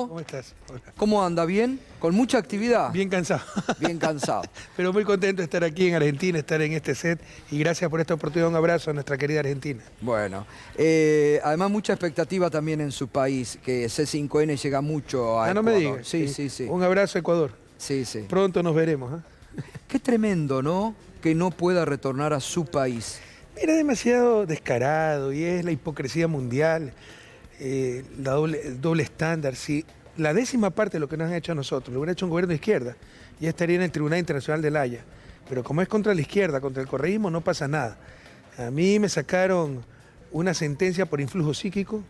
¿Cómo estás? Hola. ¿Cómo anda? ¿Bien? ¿Con mucha actividad? Bien cansado. Bien cansado. Pero muy contento de estar aquí en Argentina, estar en este set. Y gracias por esta oportunidad. Un abrazo a nuestra querida Argentina. Bueno, además mucha expectativa también en su país, que C5N llega mucho a No Ecuador. me digas. Sí. Un abrazo a Ecuador. Sí. Pronto nos veremos. Qué tremendo, ¿no? Que no pueda retornar a su país. Era demasiado descarado y es la hipocresía mundial, el doble estándar. Si la 10ª parte de lo que nos han hecho a nosotros lo hubiera hecho un gobierno de izquierda, ya estaría en el Tribunal Internacional de La Haya. Pero como es contra la izquierda, contra el correísmo, no pasa nada. A mí me sacaron una sentencia por influjo psíquico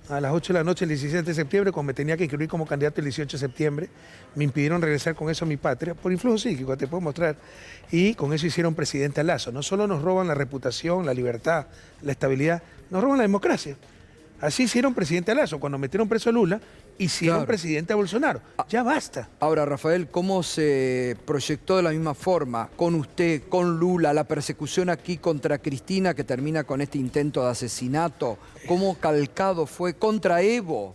a las 8 de la noche el 17 de septiembre, cuando me tenía que inscribir como candidato el 18 de septiembre. Me impidieron regresar con eso a mi patria, por influjo psíquico, te puedo mostrar. Y con eso hicieron presidente a Lazo. No solo nos roban la reputación, la libertad, la estabilidad, nos roban la democracia. Así hicieron presidente a Lazo. Cuando metieron preso a Lula, hicieron presidente a Bolsonaro. Ya basta. Ahora, Rafael, ¿cómo se proyectó de la misma forma con usted, con Lula, la persecución aquí contra Cristina, que termina con este intento de asesinato? ¿Cómo calcado fue contra Evo?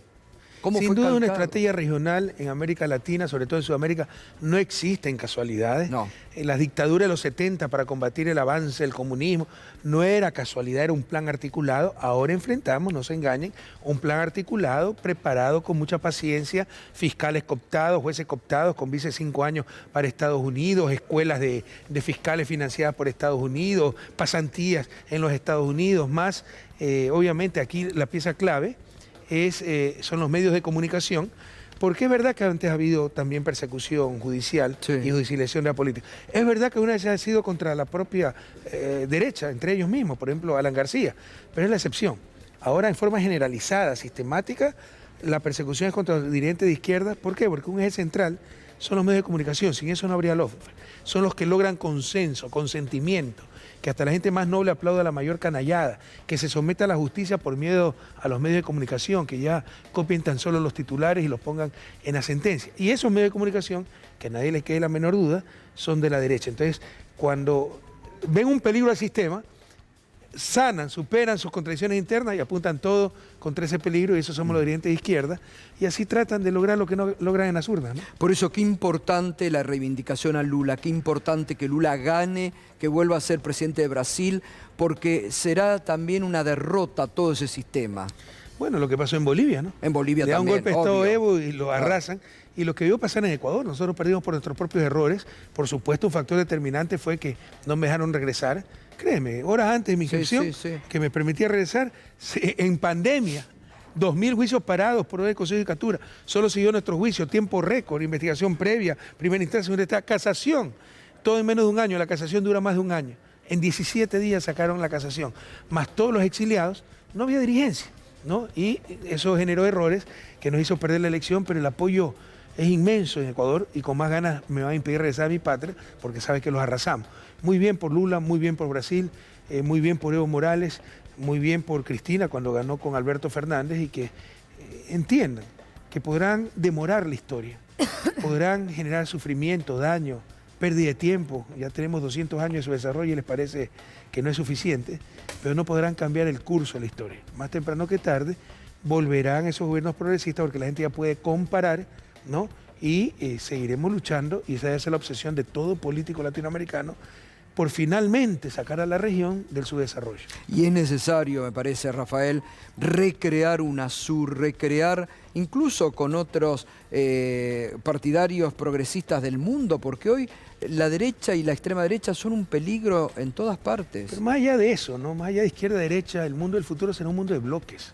Sin duda una estrategia regional en América Latina, sobre todo en Sudamérica, no existen casualidades. No. En las dictaduras de los 70 para combatir el avance del comunismo, no era casualidad, era un plan articulado. Ahora enfrentamos, no se engañen, un plan articulado, preparado con mucha paciencia, fiscales cooptados, jueces cooptados con vice 5 años para Estados Unidos, escuelas de fiscales financiadas por Estados Unidos, pasantías en los Estados Unidos, más obviamente aquí la pieza clave son los medios de comunicación, porque es verdad que antes ha habido también persecución judicial y judicialización de la política. Es verdad que una vez ha sido contra la propia derecha, entre ellos mismos, por ejemplo, Alan García, pero es la excepción. Ahora, en forma generalizada, sistemática, la persecución es contra los dirigentes de izquierda. ¿Por qué? Porque un eje central son los medios de comunicación, sin eso no habría lógica. Son los que logran consenso, consentimiento, que hasta la gente más noble aplauda la mayor canallada, que se someta a la justicia por miedo a los medios de comunicación, que ya copien tan solo los titulares y los pongan en la sentencia. Y esos medios de comunicación, que a nadie les quede la menor duda, son de la derecha. Entonces, cuando ven un peligro al sistema, sanan, superan sus contradicciones internas y apuntan todo contra ese peligro, y eso somos los dirigentes de izquierda, y así tratan de lograr lo que no logran en las urnas, ¿no? Por eso, qué importante la reivindicación a Lula, qué importante que Lula gane, que vuelva a ser presidente de Brasil, porque será también una derrota a todo ese sistema. Bueno, lo que pasó en Bolivia, ¿no? En Bolivia también, le dan un golpe a Estado Evo y lo arrasan. Y lo que vio pasar en Ecuador, nosotros perdimos por nuestros propios errores. Por supuesto, un factor determinante fue que no me dejaron regresar. Créeme, horas antes de mi inscripción, que me permitía regresar, en pandemia, 2000 juicios parados por el Consejo de Judicatura. Solo siguió nuestro juicio, tiempo récord, investigación previa, primera instancia, segunda instancia, casación. Todo en menos de un año, la casación dura más de un año. En 17 días sacaron la casación. Más todos los exiliados, no había dirigencia, ¿no? Y eso generó errores que nos hizo perder la elección, pero el apoyo es inmenso en Ecuador y con más ganas me va a impedir regresar a mi patria porque sabe que los arrasamos. Muy bien por Lula, muy bien por Brasil, muy bien por Evo Morales, muy bien por Cristina cuando ganó con Alberto Fernández, y que entiendan que podrán demorar la historia, podrán generar sufrimiento, daño, pérdida de tiempo. Ya tenemos 200 años de su desarrollo y les parece que no es suficiente, pero no podrán cambiar el curso de la historia. Más temprano que tarde volverán esos gobiernos progresistas porque la gente ya puede comparar, ¿no? Y seguiremos luchando, y esa debe ser la obsesión de todo político latinoamericano, por finalmente sacar a la región del subdesarrollo. Y es necesario, me parece, Rafael, recrear UNASUR, recrear incluso con otros partidarios progresistas del mundo, porque hoy la derecha y la extrema derecha son un peligro en todas partes. Pero más allá de eso, ¿no? Más allá de izquierda-derecha, el mundo del futuro será un mundo de bloques.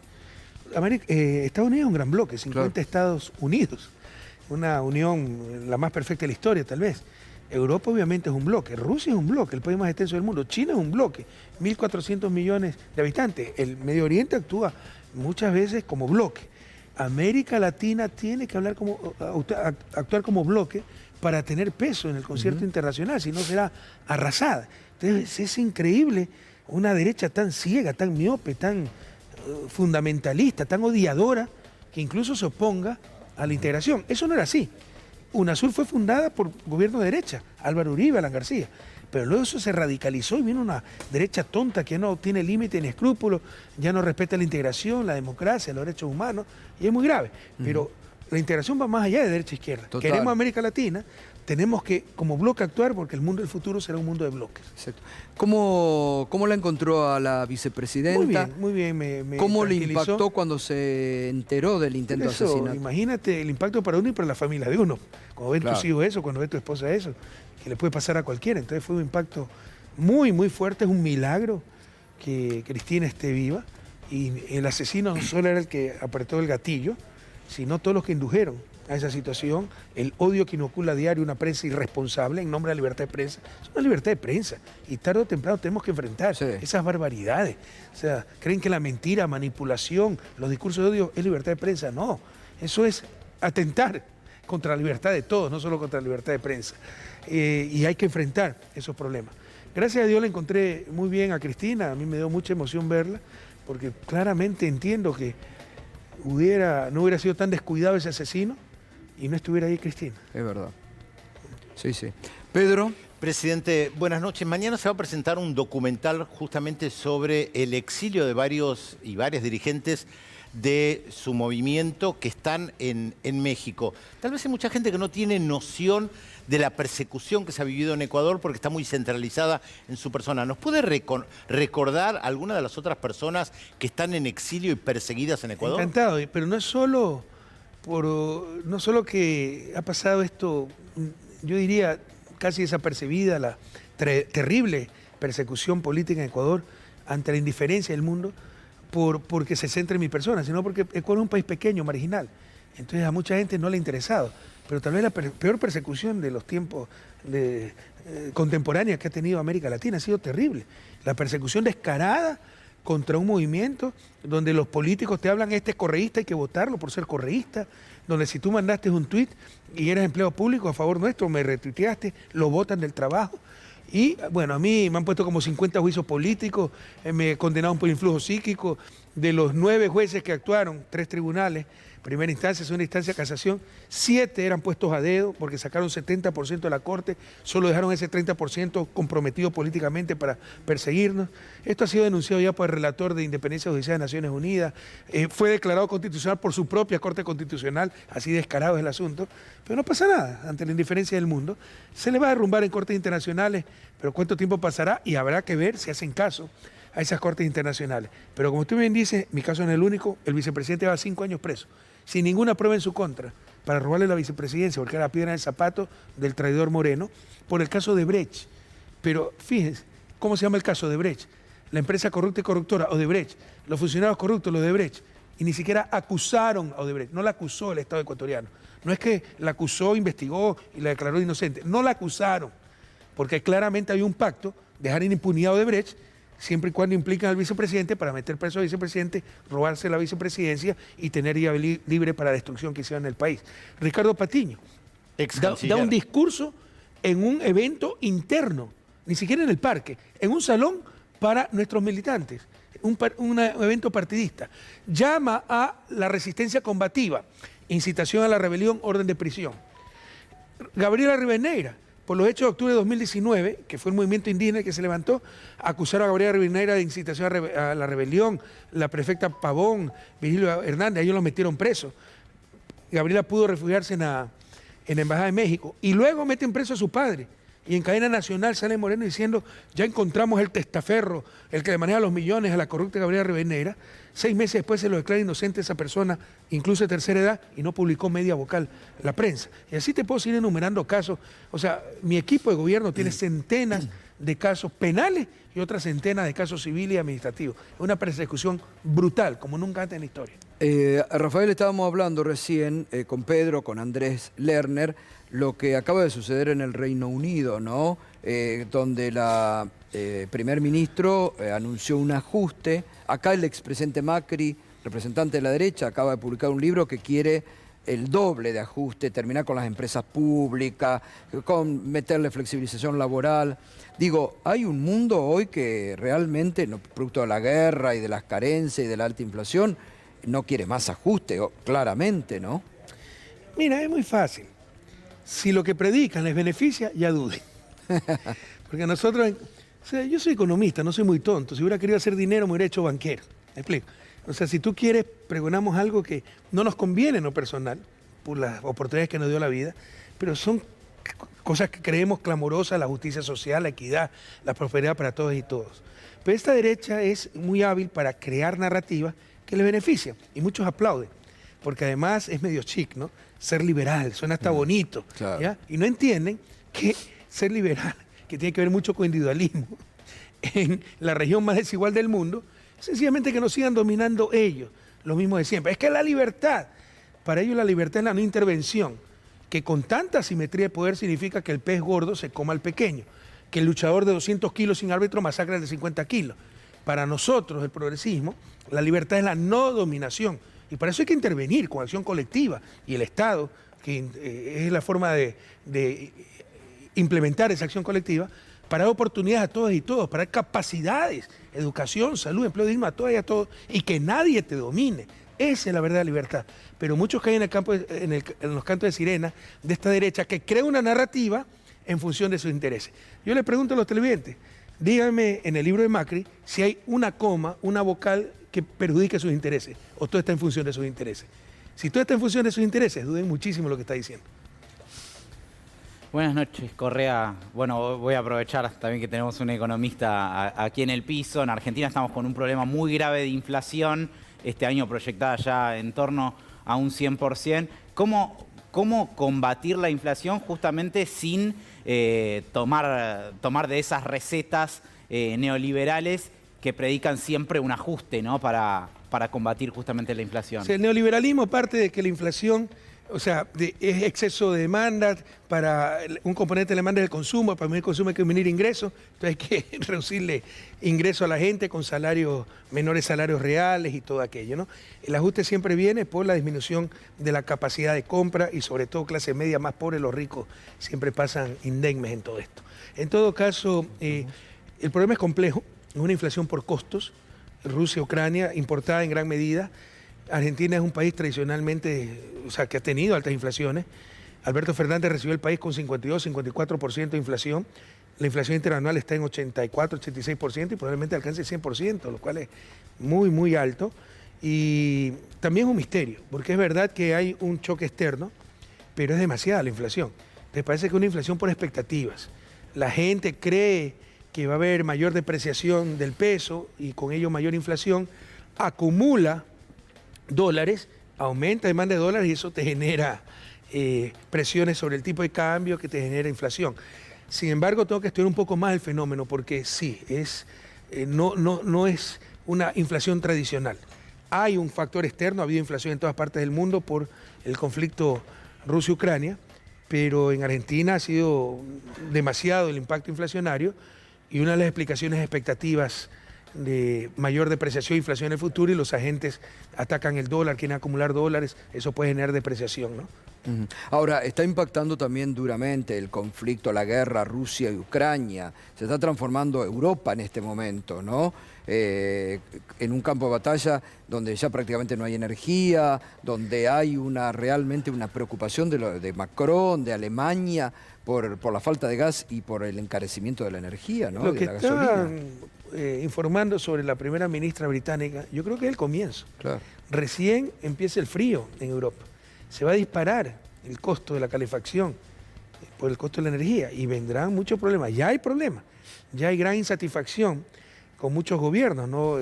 Estados Unidos es un gran bloque, 50 Estados Unidos, una unión la más perfecta de la historia tal vez. Europa obviamente es un bloque, Rusia es un bloque, el país más extenso del mundo, China es un bloque, 1.400 millones de habitantes, el Medio Oriente actúa muchas veces como bloque. América Latina tiene que actuar como bloque para tener peso en el concierto internacional, si no será arrasada. Entonces es increíble una derecha tan ciega, tan miope, tan fundamentalista, tan odiadora, que incluso se oponga a la integración. Eso no era así. UNASUR fue fundada por gobierno de derecha, Álvaro Uribe, Alan García, pero luego eso se radicalizó y vino una derecha tonta que no tiene límite ni escrúpulos, ya no respeta la integración, la democracia, los derechos humanos, y es muy grave. Pero la integración va más allá de derecha e izquierda. Total. Queremos América Latina, tenemos que como bloque actuar porque el mundo del futuro será un mundo de bloques. Exacto. ¿Cómo la encontró a la vicepresidenta? Muy bien. Me ¿Cómo le tranquilizó. impactó cuando se enteró del intento de Eso, asesinato? imagínate el impacto para uno y para la familia de uno. Cuando ven Claro. tus hijos eso, cuando ve tu esposa eso, que le puede pasar a cualquiera. Entonces fue un impacto muy, muy fuerte. Es un milagro que Cristina esté viva. Y el asesino no solo era el que apretó el gatillo, sino todos los que indujeron a esa situación, el odio que inocula a diario una prensa irresponsable en nombre de la libertad de prensa. Es una libertad de prensa y tarde o temprano tenemos que enfrentar esas barbaridades. O sea, creen que la mentira, manipulación, los discursos de odio es libertad de prensa. No, eso es atentar contra la libertad de todos, no solo contra la libertad de prensa. Y hay que enfrentar esos problemas. Gracias a Dios la encontré muy bien a Cristina, a mí me dio mucha emoción verla, porque claramente entiendo que no hubiera sido tan descuidado ese asesino y no estuviera ahí Cristina. Es verdad. Sí, sí. Pedro. Presidente, buenas noches. Mañana se va a presentar un documental justamente sobre el exilio de varios y varias dirigentes de su movimiento que están en México. Tal vez hay mucha gente que no tiene noción de la persecución que se ha vivido en Ecuador porque está muy centralizada en su persona. ¿Nos puede recordar alguna de las otras personas que están en exilio y perseguidas en Ecuador? Encantado, pero no es solo que ha pasado esto, yo diría, casi desapercibida, la terrible persecución política en Ecuador ante la indiferencia del mundo, porque se centra en mi persona, sino porque Ecuador es un país pequeño, marginal. Entonces a mucha gente no le ha interesado. Pero tal vez la peor persecución de los tiempos contemporáneos que ha tenido América Latina ha sido terrible. La persecución descarada contra un movimiento donde los políticos te hablan, este es correísta, hay que votarlo por ser correísta, donde si tú mandaste un tuit y eras empleado público a favor nuestro, me retuiteaste, lo votan del trabajo. Y bueno, a mí me han puesto como 50 juicios políticos, me condenaron por influjo psíquico. De los 9 jueces que actuaron, 3 tribunales, primera instancia, segunda instancia, casación, 7 eran puestos a dedo porque sacaron 70% de la corte, solo dejaron ese 30% comprometido políticamente para perseguirnos. Esto ha sido denunciado ya por el relator de Independencia Judicial de Naciones Unidas, fue declarado constitucional por su propia Corte Constitucional, así descarado es el asunto, pero no pasa nada ante la indiferencia del mundo. Se le va a derrumbar en cortes internacionales, pero ¿cuánto tiempo pasará? Y habrá que ver si hacen caso a esas cortes internacionales. Pero como tú bien dices, mi caso no es el único, el vicepresidente va 5 años preso, sin ninguna prueba en su contra, para robarle la vicepresidencia, porque era la piedra en el zapato del traidor Moreno, por el caso de Odebrecht. Pero fíjense, ¿cómo se llama el caso de Odebrecht? La empresa corrupta y corruptora, Odebrecht, los funcionarios corruptos, los de Odebrecht, y ni siquiera acusaron a Odebrecht, no la acusó el Estado ecuatoriano. No es que la acusó, investigó y la declaró inocente, no la acusaron, porque claramente había un pacto de dejar en impunidad a Odebrecht, siempre y cuando implican al vicepresidente para meter preso al vicepresidente, robarse la vicepresidencia y tener vía libre para la destrucción que hicieron en el país. Ricardo Patiño da un discurso en un evento interno, ni siquiera en el parque, en un salón para nuestros militantes, un evento partidista. Llama a la resistencia combativa, incitación a la rebelión, orden de prisión. Gabriela Rivadeneira, por los hechos de octubre de 2019, que fue el movimiento indígena que se levantó, acusaron a Gabriela Rivadeneira de incitación a la rebelión, la prefecta Pavón, Virgilio Hernández, ellos los metieron presos. Gabriela pudo refugiarse en la Embajada de México y luego meten preso a su padre. Y en cadena nacional sale Moreno diciendo, ya encontramos el testaferro, el que le maneja los millones a la corrupta Gabriela Rivadeneira. 6 meses después se lo declara inocente esa persona, incluso de tercera edad, y no publicó media vocal la prensa. Y así te puedo seguir enumerando casos. O sea, mi equipo de gobierno tiene centenas de casos penales y otras centenas de casos civiles y administrativos. Es una persecución brutal, como nunca antes en la historia. Rafael, estábamos hablando recién con Pedro, con Andrés Lerner, lo que acaba de suceder en el Reino Unido, ¿no? Donde el primer ministro anunció un ajuste. Acá el expresidente Macri, representante de la derecha, acaba de publicar un libro que quiere el doble de ajuste, terminar con las empresas públicas, con meterle flexibilización laboral. Digo, hay un mundo hoy que realmente, producto de la guerra y de las carencias y de la alta inflación, no quiere más ajuste, claramente, ¿no? Mira, es muy fácil. Si lo que predican les beneficia, ya duden. Porque nosotros, o sea, yo soy economista, no soy muy tonto. Si hubiera querido hacer dinero, me hubiera hecho banquero. ¿Me explico? O sea, si tú quieres, pregonamos algo que no nos conviene en lo personal, por las oportunidades que nos dio la vida, pero son cosas que creemos clamorosas: la justicia social, la equidad, la prosperidad para todos y todos. Pero esta derecha es muy hábil para crear narrativas que le benefician, y muchos aplauden, porque además es medio chic, ¿no? Ser liberal, suena hasta bonito, claro. ¿ya? Y no entienden que ser liberal, que tiene que ver mucho con individualismo, en la región más desigual del mundo, sencillamente que nos sigan dominando ellos, lo mismo de siempre. Es que la libertad, para ellos la libertad es la no intervención, que con tanta asimetría de poder significa que el pez gordo se coma al pequeño, que el luchador de 200 kilos sin árbitro masacra al de 50 kilos. Para nosotros, el progresismo, la libertad es la no dominación, y para eso hay que intervenir con acción colectiva, y el Estado, que es la forma de implementar esa acción colectiva, para dar oportunidades a todas y todos, para dar capacidades, educación, salud, empleo digno a todas y a todos, y que nadie te domine. Esa es la verdadera libertad. Pero muchos caen en los cantos de sirena de esta derecha que crea una narrativa en función de sus intereses. Yo le pregunto a los televidentes, díganme en el libro de Macri si hay una coma, una vocal que perjudique sus intereses, o todo está en función de sus intereses. Si todo está en función de sus intereses, duden muchísimo lo que está diciendo. Buenas noches, Correa. Bueno, voy a aprovechar también que tenemos un economista aquí en el piso. En Argentina estamos con un problema muy grave de inflación, este año proyectada ya en torno a un 100%. ¿Cómo combatir la inflación justamente sin tomar de esas recetas neoliberales que predican siempre un ajuste, ¿no? para combatir justamente la inflación? O sea, el neoliberalismo parte de que la inflación, o sea, es exceso de demanda, para un componente de la demanda del consumo, para el consumo hay que venir ingresos, entonces hay que reducirle ingresos a la gente con menores salarios reales y todo aquello, ¿no? El ajuste siempre viene por la disminución de la capacidad de compra, y sobre todo clase media más pobre, los ricos siempre pasan indemnes en todo esto. En todo caso, el problema es complejo, es una inflación por costos. Rusia, Ucrania, importada en gran medida. Argentina es un país tradicionalmente, o sea, que ha tenido altas inflaciones. Alberto Fernández recibió el país con 52, 54% de inflación. La inflación interanual está en 84, 86% y probablemente alcance el 100%, lo cual es muy, muy alto. Y también es un misterio, porque es verdad que hay un choque externo, pero es demasiada la inflación. Me parece que es una inflación por expectativas. La gente cree que va a haber mayor depreciación del peso y con ello mayor inflación, acumula dólares, aumenta demanda de dólares y eso te genera presiones sobre el tipo de cambio que te genera inflación. Sin embargo, tengo que estudiar un poco más el fenómeno porque sí, no es una inflación tradicional. Hay un factor externo, ha habido inflación en todas partes del mundo por el conflicto Rusia-Ucrania, pero en Argentina ha sido demasiado el impacto inflacionario. Y una de las explicaciones es expectativas de mayor depreciación e inflación en el futuro, y los agentes atacan el dólar, quieren acumular dólares, eso puede generar depreciación, ¿no? Ahora, está impactando también duramente el conflicto, la guerra Rusia y Ucrania. Se está transformando Europa en este momento, ¿no? En un campo de batalla donde ya prácticamente no hay energía, donde hay realmente una preocupación de Macron, de Alemania, por la falta de gas y por el encarecimiento de la energía, ¿no? Lo que de la gasolina. informando sobre la primera ministra británica, yo creo que es el comienzo. Claro. Recién empieza el frío en Europa. Se va a disparar el costo de la calefacción por el costo de la energía y vendrán muchos problemas. Ya hay problemas, ya hay gran insatisfacción con muchos gobiernos, ¿no?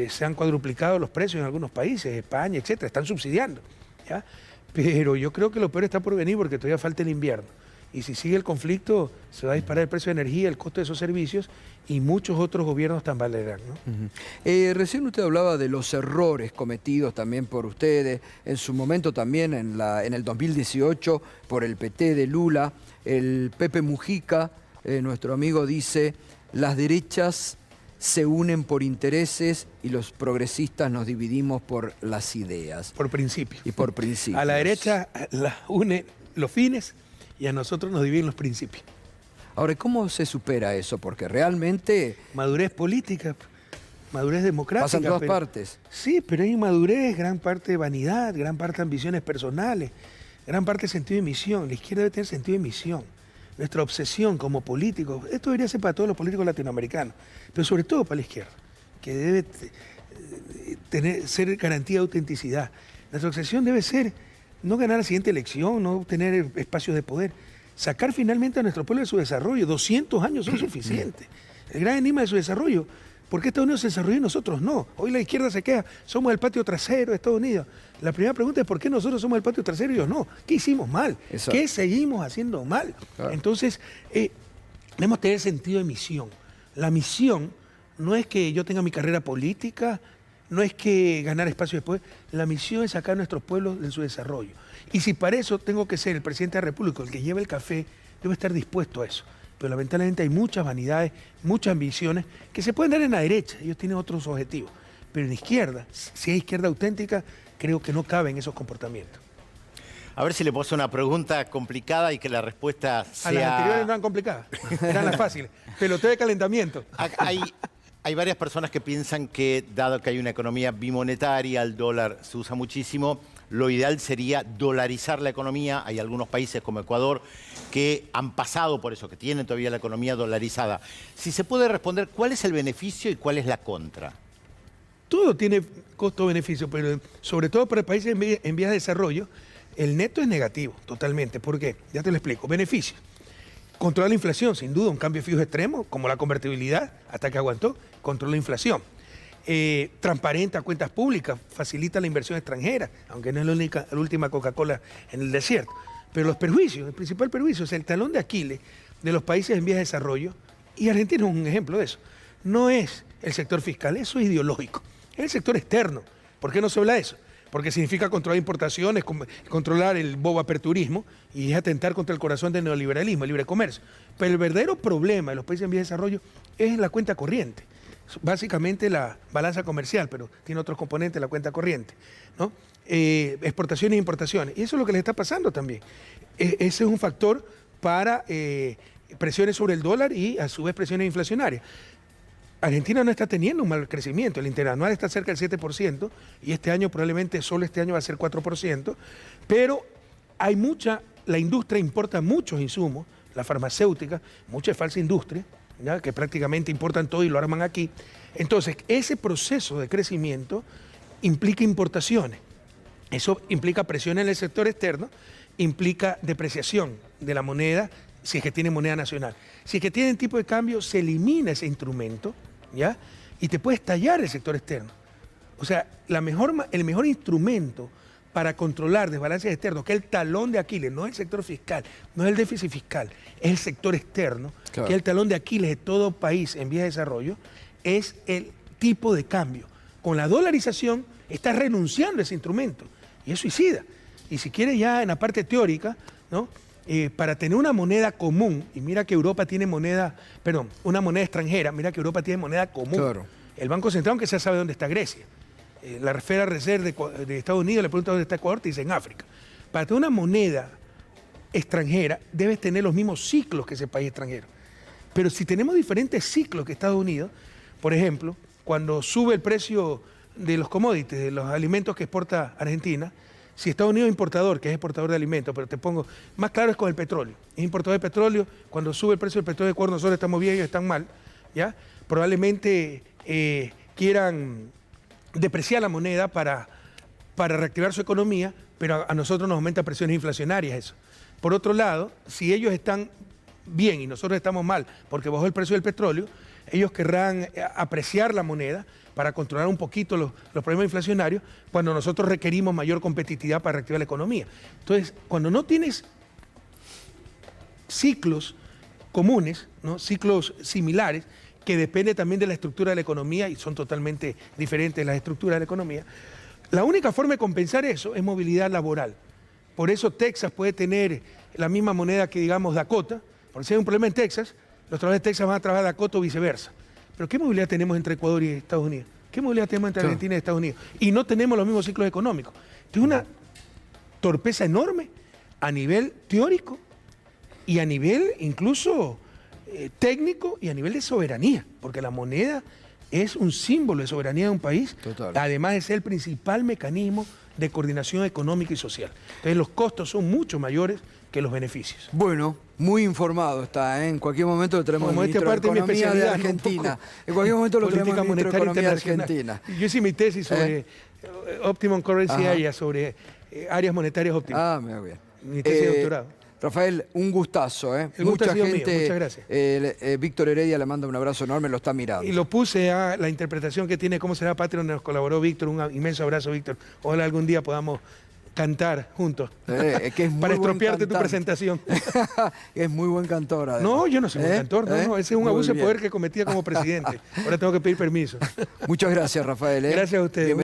Se han cuadruplicado los precios en algunos países, España, etcétera, están subsidiando, ¿ya? Pero yo creo que lo peor está por venir porque todavía falta el invierno. Y si sigue el conflicto, se va a disparar el precio de energía, el costo de esos servicios, y muchos otros gobiernos tambalearán, ¿no? Recién usted hablaba de los errores cometidos también por ustedes, en su momento también en el 2018 por el PT de Lula. El Pepe Mujica, nuestro amigo, dice: las derechas se unen por intereses y los progresistas nos dividimos por las ideas. Por principios. Y por principios. A la derecha la une los fines y a nosotros nos dividen los principios. Ahora, ¿cómo se supera eso? Porque realmente... Madurez política, madurez democrática. Pasa en todas partes. Sí, pero hay inmadurez, gran parte de vanidad, gran parte de ambiciones personales, gran parte de sentido de misión. La izquierda debe tener sentido de misión. Nuestra obsesión como políticos, esto debería ser para todos los políticos latinoamericanos, pero sobre todo para la izquierda, que debe ser garantía de autenticidad. Nuestra obsesión debe ser no ganar la siguiente elección, no obtener espacios de poder, sacar finalmente a nuestro pueblo de su desarrollo. 200 años son suficientes. El gran enigma de su desarrollo. ¿Por qué Estados Unidos se desarrolló y nosotros no? Hoy la izquierda se queja, somos el patio trasero de Estados Unidos. La primera pregunta es ¿por qué nosotros somos el patio trasero y ellos no? ¿Qué hicimos mal? Exacto. ¿Qué seguimos haciendo mal? Claro. Entonces, debemos tener sentido de misión. La misión no es que yo tenga mi carrera política, no es que ganar espacio de poder. La misión es sacar a nuestros pueblos de su desarrollo. Y si para eso tengo que ser el presidente de la República, el que lleve el café, debo estar dispuesto a eso. Pero lamentablemente hay muchas vanidades, muchas ambiciones que se pueden dar en la derecha. Ellos tienen otros objetivos. Pero en la izquierda, si hay izquierda auténtica, creo que no caben esos comportamientos. A ver si le puedo hacer una pregunta complicada y que la respuesta sea... A las anteriores no eran complicadas, eran las fáciles. Peloteo de calentamiento. Hay varias personas que piensan que, dado que hay una economía bimonetaria, el dólar se usa muchísimo, lo ideal sería dolarizar la economía. Hay algunos países como Ecuador que han pasado por eso, que tienen todavía la economía dolarizada. Si se puede responder, ¿cuál es el beneficio y cuál es la contra? Todo tiene costo-beneficio, pero sobre todo para países en vías de desarrollo, el neto es negativo, totalmente. ¿Por qué? Ya te lo explico. Beneficios. Controlar la inflación, sin duda, un cambio fijo extremo, como la convertibilidad, hasta que aguantó, controla la inflación. Transparenta cuentas públicas, facilita la inversión extranjera, aunque no es la última Coca-Cola en el desierto. Pero los perjuicios, el principal perjuicio es el talón de Aquiles de los países en vías de desarrollo, y Argentina es un ejemplo de eso. No es el sector fiscal, eso es ideológico, es el sector externo. ¿Por qué no se habla de eso? Porque significa controlar importaciones, controlar el bobo-aperturismo y es atentar contra el corazón del neoliberalismo, el libre comercio. Pero el verdadero problema de los países en vías de desarrollo es la cuenta corriente. Básicamente la balanza comercial, pero tiene otros componentes la cuenta corriente, ¿no? Exportaciones e importaciones. Y eso es lo que les está pasando también. Ese es un factor para presiones sobre el dólar y a su vez presiones inflacionarias. Argentina no está teniendo un mal crecimiento, el interanual está cerca del 7% y este año probablemente solo este año va a ser 4%, pero la industria importa muchos insumos, la farmacéutica, mucha falsa industria, ¿ya? Que prácticamente importan todo y lo arman aquí. Entonces, ese proceso de crecimiento implica importaciones, eso implica presión en el sector externo, implica depreciación de la moneda, si es que tiene moneda nacional. Si es que tienen tipo de cambio, se elimina ese instrumento, ¿ya? Y te puede estallar el sector externo. O sea, el mejor instrumento para controlar desbalances externos, que es el talón de Aquiles, no es el sector fiscal, no es el déficit fiscal, es el sector externo, claro, que es el talón de Aquiles de todo país en vías de desarrollo, es el tipo de cambio. Con la dolarización estás renunciando a ese instrumento y es suicida. Y si quieres ya en la parte teórica, ¿no? Para tener una moneda común, y mira que Europa tiene una moneda extranjera, mira que Europa tiene moneda común. Claro. El Banco Central, aunque se sabe dónde está Grecia. La Federal Reserve de Estados Unidos le pregunta dónde está Ecuador, te dice en África. Para tener una moneda extranjera, debes tener los mismos ciclos que ese país extranjero. Pero si tenemos diferentes ciclos que Estados Unidos, por ejemplo, cuando sube el precio de los commodities, de los alimentos que exporta Argentina, si Estados Unidos es importador, que es exportador de alimentos, pero te pongo, más claro es con el petróleo. Es importador de petróleo, cuando sube el precio del petróleo de Ecuador, nosotros estamos bien, ellos están mal, ¿ya? Probablemente quieran depreciar la moneda para reactivar su economía, pero a nosotros nos aumenta presiones inflacionarias eso. Por otro lado, si ellos están bien y nosotros estamos mal porque bajó el precio del petróleo, ellos querrán apreciar la moneda para controlar un poquito los problemas inflacionarios cuando nosotros requerimos mayor competitividad para reactivar la economía. Entonces, cuando no tienes ciclos comunes, ¿no? Ciclos similares, que depende también de la estructura de la economía y son totalmente diferentes las estructuras de la economía, la única forma de compensar eso es movilidad laboral. Por eso Texas puede tener la misma moneda que, digamos, Dakota, porque si hay un problema en Texas, los trabajadores de Texas van a trabajar a Dakota o viceversa. Pero ¿qué movilidad tenemos entre Ecuador y Estados Unidos? ¿Qué movilidad tenemos entre Argentina y Estados Unidos? Y no tenemos los mismos ciclos económicos. Es una torpeza enorme a nivel teórico y a nivel incluso técnico y a nivel de soberanía, porque la moneda es un símbolo de soberanía de un país. Total. Además es el principal mecanismo de coordinación económica y social. Entonces los costos son mucho mayores que los beneficios. Bueno, muy informado está, ¿eh? En cualquier momento lo tenemos como ministro parte de Economía de Argentina. En cualquier momento lo tenemos ministro de Economía de Argentina. Yo hice mi tesis sobre Optimum Currency Area, sobre áreas monetarias óptimas. Ah, muy bien. Mi tesis de doctorado. Rafael, un gustazo, ¿eh? El gusto Mucha ha sido mío, gente, muchas gracias. Víctor Heredia le manda un abrazo enorme, lo está mirando. Y lo puse a la interpretación que tiene Cómo será patria, donde nos colaboró Víctor. Un inmenso abrazo, Víctor. Ojalá algún día podamos cantar juntos. Que es muy para buen estropearte tu cantante. presentación. Es muy buen cantor, además. No, yo no soy un cantor, no, ese es un Muy abuso de bien. poder que cometía como presidente. Ahora tengo que pedir permiso. Muchas gracias, Rafael. Gracias a ustedes.